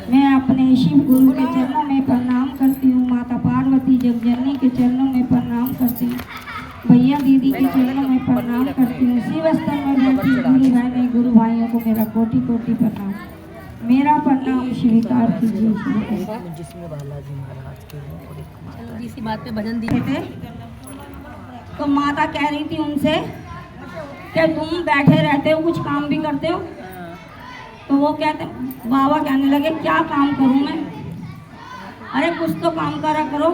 मैं अपने शिव गुरु के चरणों में प्रणाम करती हूँ, माता पार्वती जगजननी के चरणों में प्रणाम करती हूँ, भैया दीदी के चरणों में प्रणाम करती हूँ, शिव स्तर में बैठी गुरु बहने गुरु भाइयों को मेरा कोटि कोटि प्रणाम। मेरा प्रणाम स्वीकार कीजिए। जिसमें बालाजी महाराज के चलो इसी बात पे भजन दिए थे तो माता कह रही थी उनसे कि तुम बैठे रहते हो, कुछ काम भी करते हो? तो वो कहते, बाबा कहने लगे क्या काम करूं मैं? अरे कुछ तो काम करा करो।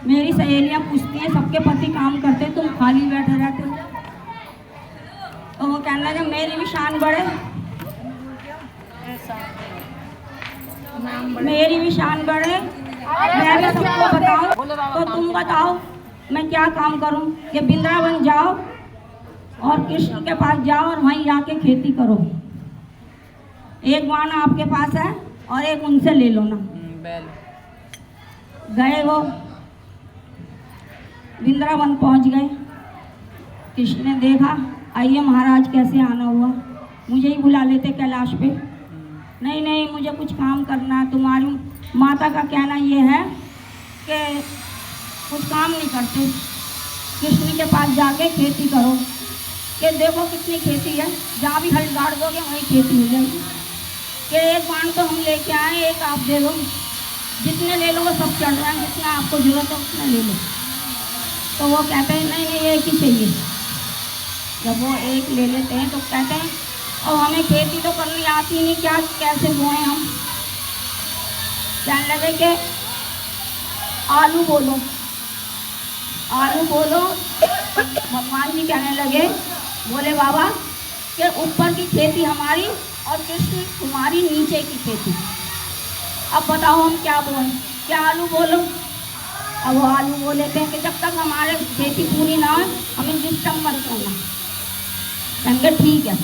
मेरी सहेलियां पूछती हैं सबके पति काम करते, तुम खाली बैठे रहते हो। तो वो कहने लगे मेरी भी शान बढ़े, मेरी भी शान बढ़े, मैं भी सबको बताऊं। तो तुम बताओ मैं क्या काम करूं? कि वृंदावन जाओ और कृष्ण के पास जाओ और वहीं जाके खेती करो। एक वाना आपके पास है और एक उनसे ले लो ना। गए वो वृंदावन पहुंच गए। कृष्ण ने देखा, आइए महाराज कैसे आना हुआ, मुझे ही बुला लेते कैलाश पे। नहीं नहीं, मुझे कुछ काम करना है। तुम्हारी माता का कहना ये है कि कुछ काम नहीं करते, कृष्ण के पास जाके खेती करो। कि देखो कितनी खेती है, जहाँ भी हल गाड़ दोगे वहीं खेती हो जाएगी। कि एक बाण तो हम लेके आए, एक आप दे दो, जितने ले लो वो सब चढ़ रहे हैं, जितना आपको जरूरत है उतना ले लो। तो वो कहते हैं नहीं नहीं एक ही चाहिए। जब वो एक ले लेते हैं तो कहते हैं और हमें खेती तो करनी आती नहीं, क्या कैसे बोएं हम? कहने लगे कि आलू बोलो, आलू बोलो। भगवान जी कहने लगे, बोले बाबा कि ऊपर की खेती हमारी और कृष्ण तुम्हारी नीचे की खेती। अब बताओ हम क्या बोलें? क्या आलू बोलो? अब वो आलू बोल लेते हैं कि जब तक हमारे खेती पूरी ना हो हमें डिस्टर्ब मत करना। कहेंगे ठीक है।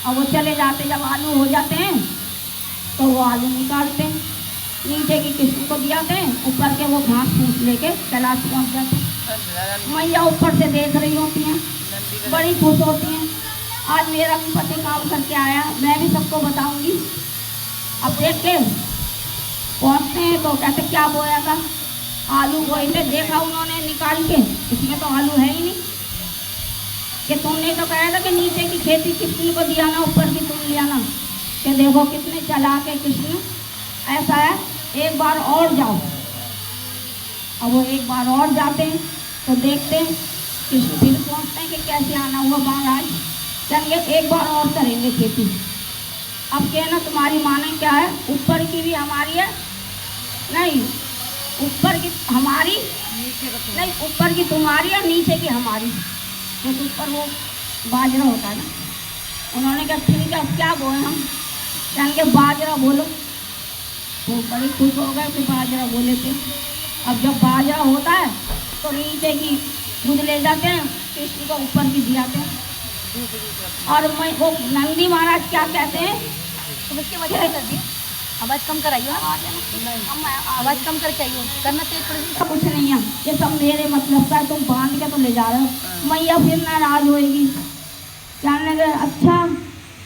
और वो चले जाते, जब आलू हो जाते हैं तो वो आलू निकालते हैं, नीचे की कृष्ण को दियाते हैं, ऊपर के वो घास फूस लेके कैलाश पहुँच जाते हैं। मैया ऊपर से देख रही होती हैं, बड़ी खुश होती हैं, आज मेरा भी पति काम करके आया, मैं भी सबको बताऊंगी। अब देख के पहुँचते हैं तो कहते क्या बोया था? आलू बोए थे। देखा उन्होंने निकाल के, इसमें तो आलू है ही नहीं। कि तुमने तो कहा था कि नीचे की खेती कृष्ण को दिया ना, ऊपर की तुम लिया ना। कि देखो कितने चालाक है कृष्ण। ऐसा है, एक बार और जाओ। अब वो एक बार और जाते हैं तो देखते हैं कृष्ण फिर सोचते हैं कि कैसे आना हुआ महाराज। कहेंगे एक बार और करेंगे खेती। अब कहना तुम्हारी माने क्या है? ऊपर की भी हमारी है? नहीं, ऊपर की हमारी नहीं, ऊपर की तुम्हारी है, नीचे की हमारी। तो ऊपर वो बाजरा होता है ना। उन्होंने कहा ठीक है, अब क्या बोले हम? कहेंगे बाजरा बोलो। वो बड़ी खुश हो गए कि बाजरा बोले थे। अब जब बाजरा होता है तो नीचे की दूध ले जाते हैं, कृष्ण को ऊपर की दियाते हैं। और मैं वो नंदी महाराज क्या कहते हैं? तो इसकी वजह कर दी, आवाज़ कम कराइयो, आवाज़ कम करके आइयो, करना तेज थोड़ी सी। कुछ नहीं है, ये सब मेरे मतलब का है, तुम बांध के तो ले जा रहे हो। मैया फिर नाराज होएगी। कहने लगे अच्छा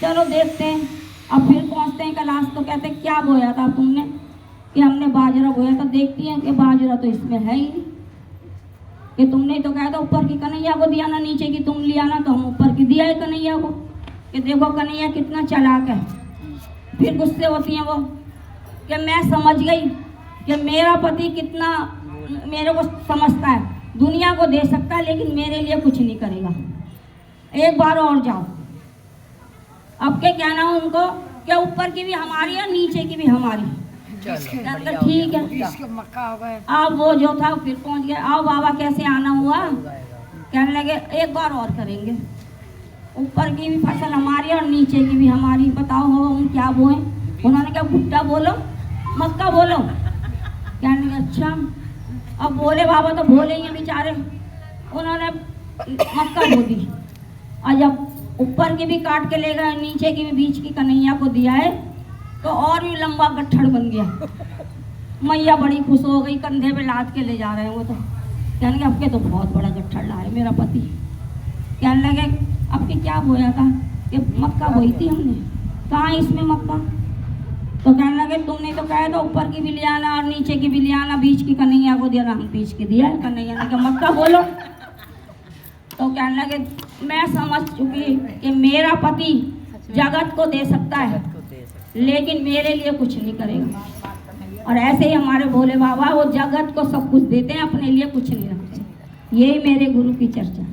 चलो देखते हैं। अब फिर पहुँचते हैं कैलाश तो कहते हैं क्या बोया था तुमने? कि हमने बाजरा बोया था। देखती हैं कि बाजरा तो इसमें है ही नहीं। कि तुमने तो कहा था ऊपर की कन्हैया को दिया ना, नीचे की तुम लिया ना, तो हम ऊपर की दिया है कन्हैया को। कि देखो कन्हैया कितना चालाक है। फिर गुस्से होती हैं वो कि मैं समझ गई कि मेरा पति कितना मेरे को समझता है, दुनिया को दे सकता है लेकिन मेरे लिए कुछ नहीं करेगा। एक बार और जाओ। अब क्या कहना है उनको कि ऊपर की भी हमारी है, नीचे की भी हमारी। ठीक है। अब वो जो था फिर पहुंच गया। आओ बाबा कैसे आना हुआ? कहने लगे एक बार और करेंगे, ऊपर की भी फसल हमारी और नीचे की भी हमारी। बताओ हो हम क्या बोए? उन्होंने कहा भुट्टा बोलो, मक्का बोलो। कहने लगे अच्छा। अब बोले बाबा तो बोले ही बेचारे, उन्होंने मक्का बो दी। और जब ऊपर की भी काट के ले गए, नीचे की भी बीच की कन्हैया को दिया है, तो और भी लंबा गट्ठड़ बन गया। मैया बड़ी खुश हो गई, कंधे पे लाद के ले जा रहे हैं वो तो। कहने लगे अब के तो बहुत बड़ा गट्ठड़ ला है मेरा पति। कहने लगे अब के क्या बोया था? कि मक्का बोई थी हमने। कहाँ इसमें मक्का? तो कहने लगे तुमने तो कहा था ऊपर की भी ले आना और नीचे की भी ले आना, बीच की कन्हैया को देना। हम बीच की दिया है, कन्हैया ने कहा मक्का बोलो। तो कहने लगे मैं समझ चुकी कि मेरा पति जगत को दे सकता है लेकिन मेरे लिए कुछ नहीं करेगा। और ऐसे ही हमारे भोले बाबा वो जगत को सब कुछ देते हैं, अपने लिए कुछ नहीं रखते। यही मेरे गुरु की चर्चा।